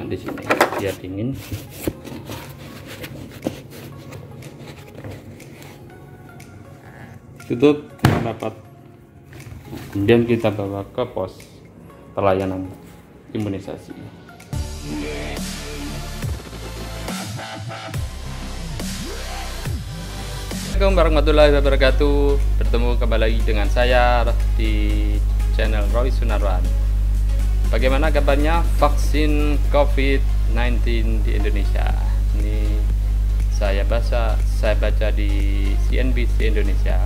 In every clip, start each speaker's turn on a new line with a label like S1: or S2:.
S1: di sini biar dingin. Tutup rapat. Kemudian kita bawa ke pos pelayanan imunisasi. Assalamualaikum warahmatullahi wabarakatuh. Bertemu kembali lagi dengan saya di channel Roy Sunarwan. Bagaimana kabarnya vaksin COVID-19 di Indonesia? Ini saya baca di CNBC Indonesia,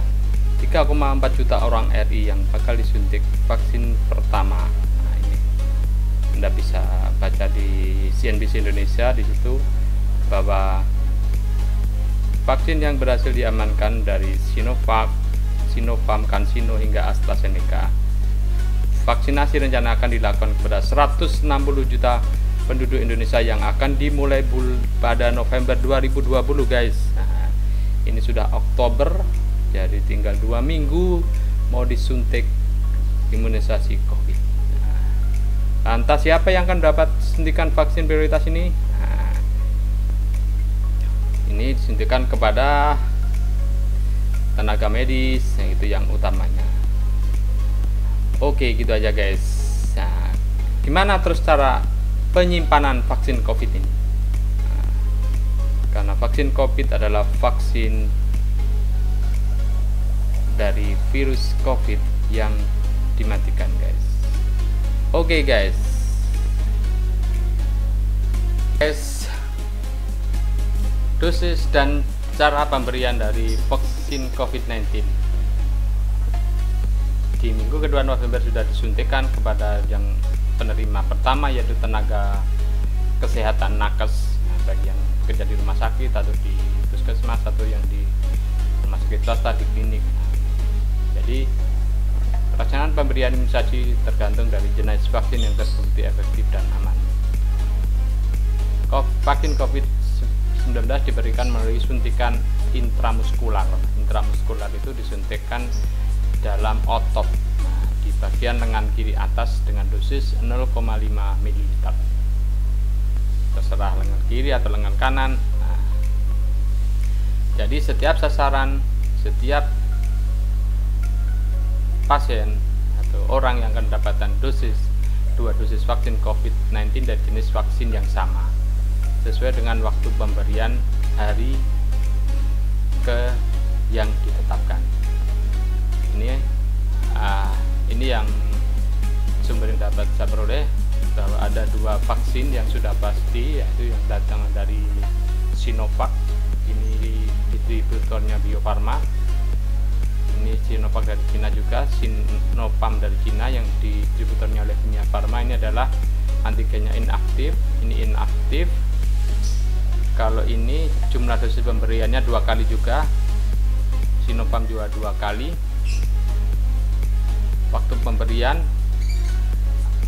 S1: 3,4 juta orang RI yang bakal disuntik vaksin pertama. Nah, ini Anda bisa baca di CNBC Indonesia, di situ bahwa vaksin yang berhasil diamankan dari Sinovac, Sinopharm, CanSino hingga AstraZeneca. Vaksinasi rencana akan dilakukan kepada 160 juta penduduk Indonesia yang akan dimulai pada November 2020, guys. Nah, ini sudah Oktober, jadi tinggal 2 minggu mau disuntik imunisasi COVID. Nah, lantas siapa yang akan dapat suntikan vaksin prioritas ini? Nah, ini disuntikan kepada tenaga medis, yang itu yang utamanya. Oke, gitu aja, guys. Nah, gimana terus cara penyimpanan vaksin COVID ini? Nah, karena vaksin COVID adalah vaksin dari virus COVID yang dimatikan, guys. Oke, guys. Dosis dan cara pemberian dari vaksin COVID-19. Di minggu kedua November sudah disuntikan kepada yang penerima pertama, yaitu tenaga kesehatan nakes, bagi yang kerja di rumah sakit atau di puskesmas atau yang di rumah sakit swasta, di klinik. Jadi pelaksanaan pemberian imunisasi tergantung dari jenis vaksin yang terbukti efektif dan aman. Vaksin COVID-19 diberikan melalui suntikan intramuskular. Intramuskular itu disuntikkan dalam otot, di bagian lengan kiri atas dengan dosis 0,5 ml. Terserah lengan kiri atau lengan kanan. Nah, jadi setiap sasaran, setiap pasien atau orang yang akan mendapatkan dua dosis vaksin COVID-19 dari jenis vaksin yang sama, sesuai dengan waktu pemberian hari yang ditetapkan. Ini yang sumber yang dapat saya peroleh, bahwa ada 2 vaksin yang sudah pasti, yaitu yang datang dari Sinovac, ini distributornya Bio Farma. Ini Sinovac dari Cina juga, Sinopharm dari Cina yang distributornya oleh Bio Farma. Ini adalah antigennya inaktif, ini inaktif. Kalau ini jumlah dosis pemberiannya 2 kali juga, Sinopharm juga 2 kali. Waktu pemberian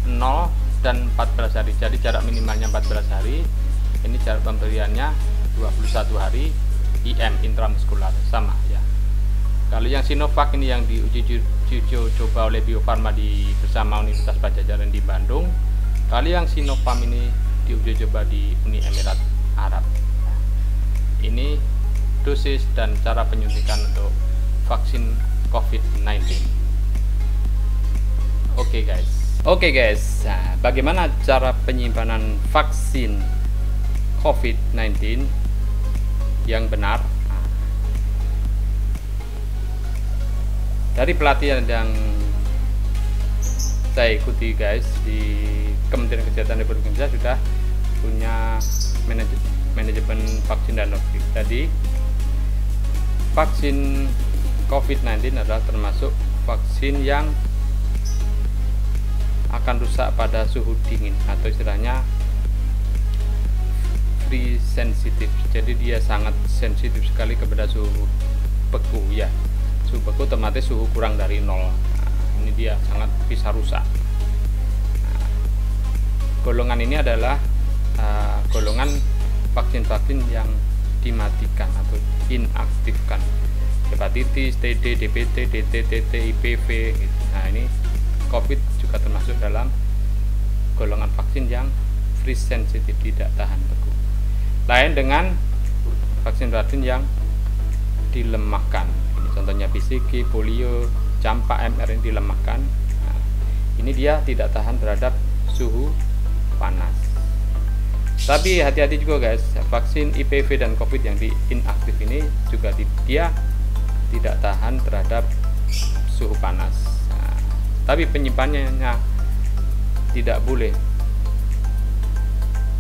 S1: 0 dan 14 hari, jadi jarak minimalnya 14 hari. Ini jarak pemberiannya 21 hari. IM, intramuskular, sama ya. Kalau yang Sinovac ini yang diuji coba oleh Bio Farma bersama Universitas Padjadjaran di Bandung. Kalau yang Sinopharm ini diuji coba di Uni Emirat Arab. Ini dosis dan cara penyuntikan untuk vaksin COVID-19. Oke guys, nah, bagaimana cara penyimpanan vaksin COVID-19 yang benar? Nah, dari pelatihan yang saya ikuti, guys, di Kementerian Kesehatan Republik Indonesia sudah punya manajemen vaksin dan logistik. Jadi vaksin COVID-19 adalah termasuk vaksin yang akan rusak pada suhu dingin, atau istilahnya free sensitive. Jadi dia sangat sensitif sekali kepada suhu beku, ya. Suhu beku otomatis suhu kurang dari 0. Nah, ini dia sangat bisa rusak. Nah, golongan ini adalah golongan vaksin-vaksin yang dimatikan atau inaktifkan. Hepatitis, TD, DPT, DT, TT, IPV gitu. Nah, ini COVID juga termasuk dalam golongan vaksin yang freeze sensitif, tidak tahan beku. Lain dengan vaksin racun yang dilemahkan. Ini contohnya BCG, polio, campak, MR ini dilemahkan. Nah, ini dia tidak tahan terhadap suhu panas. Tapi hati-hati juga guys, vaksin IPV dan COVID yang di inaktif ini juga dia tidak tahan terhadap suhu panas. Nah, tapi penyimpanannya tidak boleh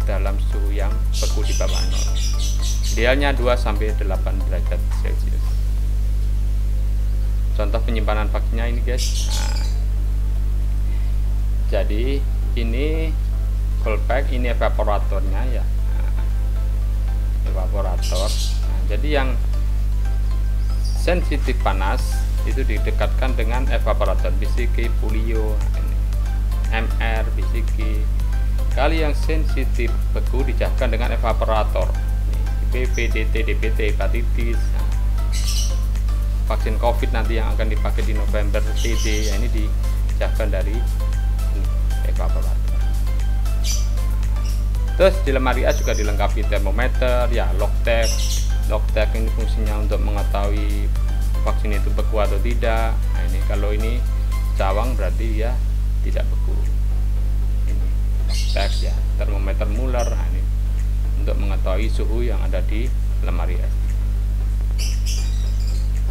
S1: dalam suhu yang beku di bawah 0. Idealnya 2-8 derajat Celcius. Contoh penyimpanan vaksinnya ini guys. Nah, jadi ini cold pack, ini evaporatornya ya. Nah, evaporator. Nah, jadi yang sensitif panas itu didekatkan dengan evaporator BCG, polio, MR, BCG. Kali yang sensitif beku dijauhkan dengan evaporator. IPV, DT, DPT, hepatitis. Nah, vaksin COVID nanti yang akan dipakai di November, TD, ya ini dijauhkan dari evaporator. Terus di lemari es juga dilengkapi termometer, ya logtech. Logtech ini fungsinya untuk mengetahui vaksin itu beku atau tidak. Nah, ini kalau ini cawang berarti ya tidak beku. Ini logtech ya, termometer Muller. Nah, ini untuk mengetahui suhu yang ada di lemari es.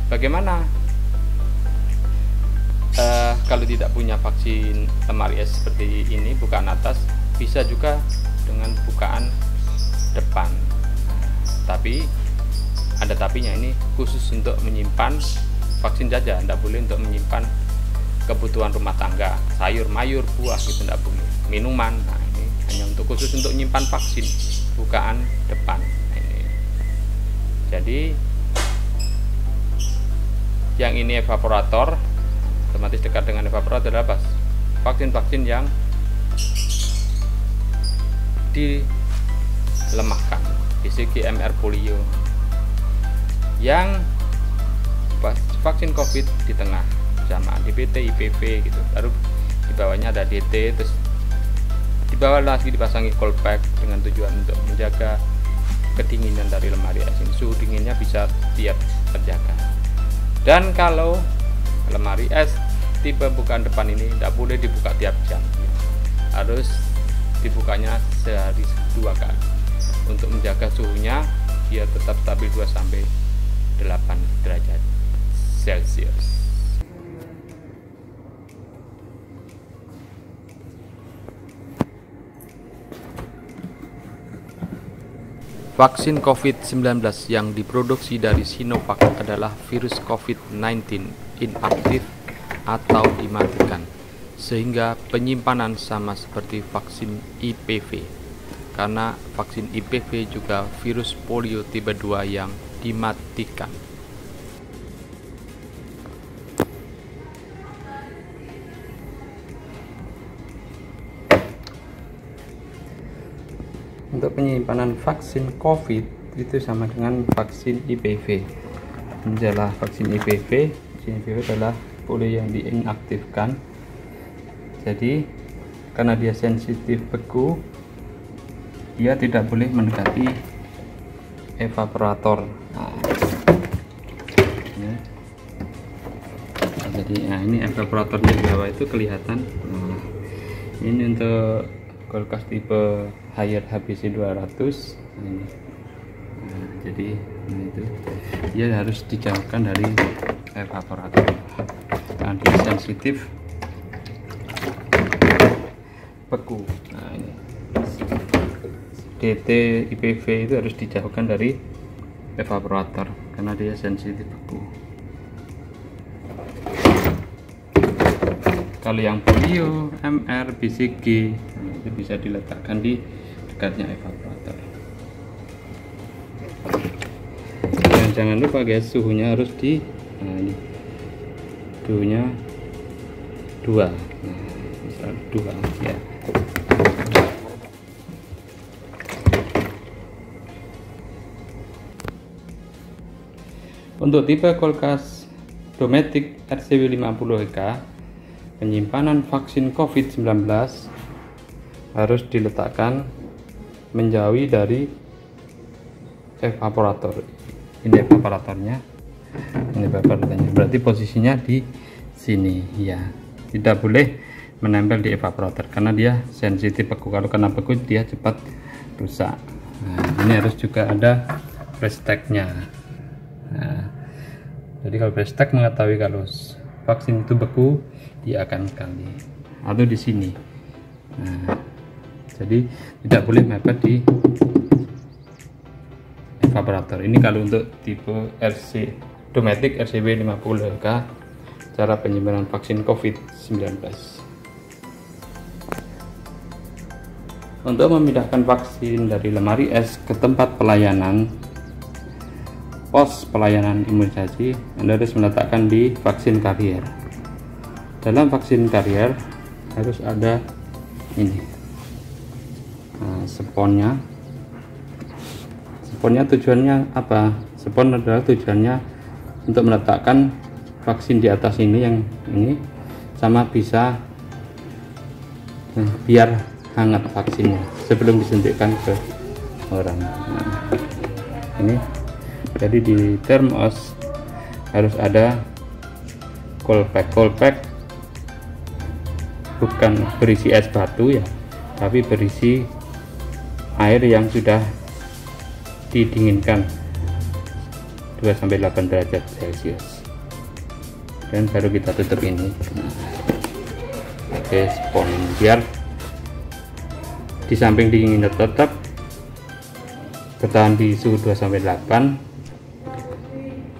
S1: Bagaimana kalau tidak punya vaksin lemari es seperti ini, bukaan atas, bisa juga dengan bukaan depan. Tapi ada tapinya, ini khusus untuk menyimpan vaksin saja, tidak boleh untuk menyimpan kebutuhan rumah tangga, sayur mayur, buah gitu tidak boleh, minuman. Nah, ini hanya untuk khusus untuk menyimpan vaksin, bukaan depan. Nah, ini jadi yang ini evaporator, otomatis dekat dengan evaporator adalah vaksin-vaksin yang dilemahkan, BCG, MR, polio. Yang vaksin COVID di tengah sama DPT, IPV gitu. Baru di bawahnya ada DT, terus di bawah lagi dipasangi cold pack dengan tujuan untuk menjaga kedinginan dari lemari es ini. Suhu dinginnya bisa tiap terjaga. Dan kalau lemari es tipe bukaan depan ini tidak boleh dibuka tiap jam, harus dibukanya sehari 2 kali untuk menjaga suhunya biar tetap stabil 2-8 derajat Celcius. Vaksin COVID-19 yang diproduksi dari Sinovac adalah virus COVID-19 inaktif atau dimatikan, sehingga penyimpanan sama seperti vaksin IPV, karena vaksin IPV juga virus polio tipe 2 yang dimatikan. Untuk penyimpanan vaksin COVID itu sama dengan vaksin IPV. Ini adalah vaksin IPV. Vaksin IPV adalah polio yang diinaktifkan. Jadi karena dia sensitif beku, dia tidak boleh mendekati evaporator. Nah, jadi ini evaporatornya di bawah itu kelihatan. Nah, ini untuk kulkas tipe Haier HBC 200 ini. Nah, jadi itu dia harus dijauhkan dari evaporator karena dia sensitif beku. Nah, ini DT, IPV itu harus dijauhkan dari evaporator karena dia sensitif beku. Kalau yang polio, MR, BCG itu bisa diletakkan di dekatnya evaporator. Dan jangan lupa guys, suhunya harus di ini suhunya 2. Nah, misal 2 ya. Untuk tipe kulkas Dometic RCW 50EK, penyimpanan vaksin COVID-19 harus diletakkan menjauhi dari evaporator. Ini evaporatornya, ini evaporatornya. Berarti posisinya di sini ya. Tidak boleh menempel di evaporator karena dia sensitif beku. Kalau kena beku dia cepat rusak. Nah, ini harus juga ada fresh tag-nya. Nah, jadi kalau fresh tag mengetahui kalau vaksin itu beku, dia akan ganti. Atau di sini. Nah, jadi tidak boleh mepet di evaporator. Ini kalau untuk tipe RC Dometic RCB 50HK, cara penyimpanan vaksin COVID-19. Untuk memindahkan vaksin dari lemari es ke tempat pelayanan pos pelayanan imunisasi, Anda harus meletakkan di vaksin karier. Dalam vaksin karier harus ada ini, sponnya. Sponnya tujuannya apa? Spon adalah tujuannya untuk meletakkan vaksin di atas ini, yang ini, sama bisa biar hangat vaksinnya sebelum disuntikkan ke orang. Nah, ini jadi di termos harus ada cold pack bukan berisi es batu ya, tapi berisi air yang sudah didinginkan 2-8 derajat Celcius, dan baru kita tutup ini. Oke, spon biar di samping dinginnya tetap bertahan di suhu 2-8.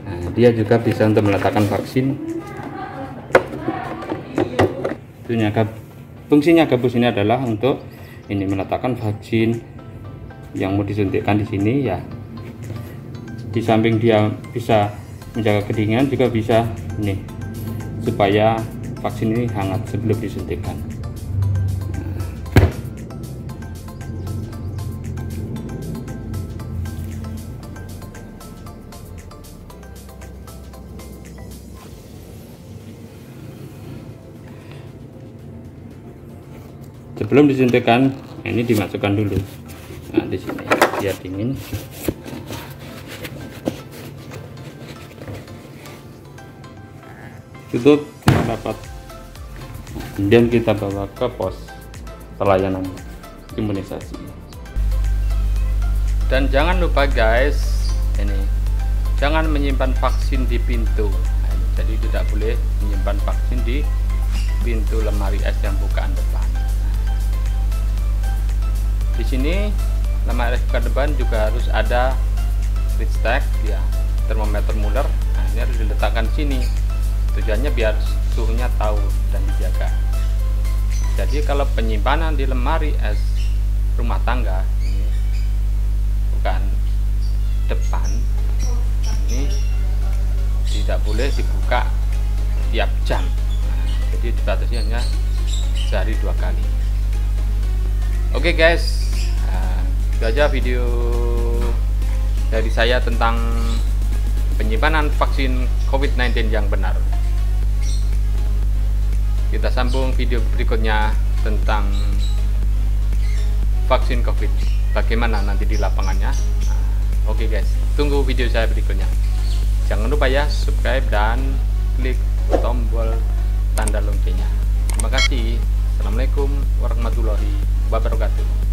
S1: Nah, dia juga bisa untuk meletakkan vaksin. Fungsinya gabus ini adalah untuk ini, meletakkan vaksin yang mau disuntikkan di sini ya. Di samping dia bisa menjaga kedinginan, juga bisa ini supaya vaksin ini hangat sebelum disuntikkan. Sebelum disuntikkan, ini dimasukkan dulu. Nah, di sini biar dingin. Tutup rapat. Kemudian kita bawa ke pos pelayanan imunisasi. Dan jangan lupa guys, ini jangan menyimpan vaksin di pintu. Nah, jadi tidak boleh menyimpan vaksin di pintu lemari es yang bukaan depan. Di sini lemari es bukaan depan juga harus ada fridge tag ya, termometer Muller. Nah, ini harus diletakkan di sini. Tujuannya biar suhunya tahu dan dijaga. Jadi kalau penyimpanan di lemari es rumah tangga ini bukan depan, ini tidak boleh dibuka tiap jam. Nah, jadi dibatasi hanya sehari 2 kali. Oke guys, itu aja video dari saya tentang penyimpanan vaksin COVID-19 yang benar. Kita sambung video berikutnya tentang vaksin COVID, bagaimana nanti di lapangannya. Oke guys, tunggu video saya berikutnya. Jangan lupa ya subscribe dan klik tombol tanda loncengnya. Terima kasih. Assalamualaikum warahmatullahi wabarakatuh.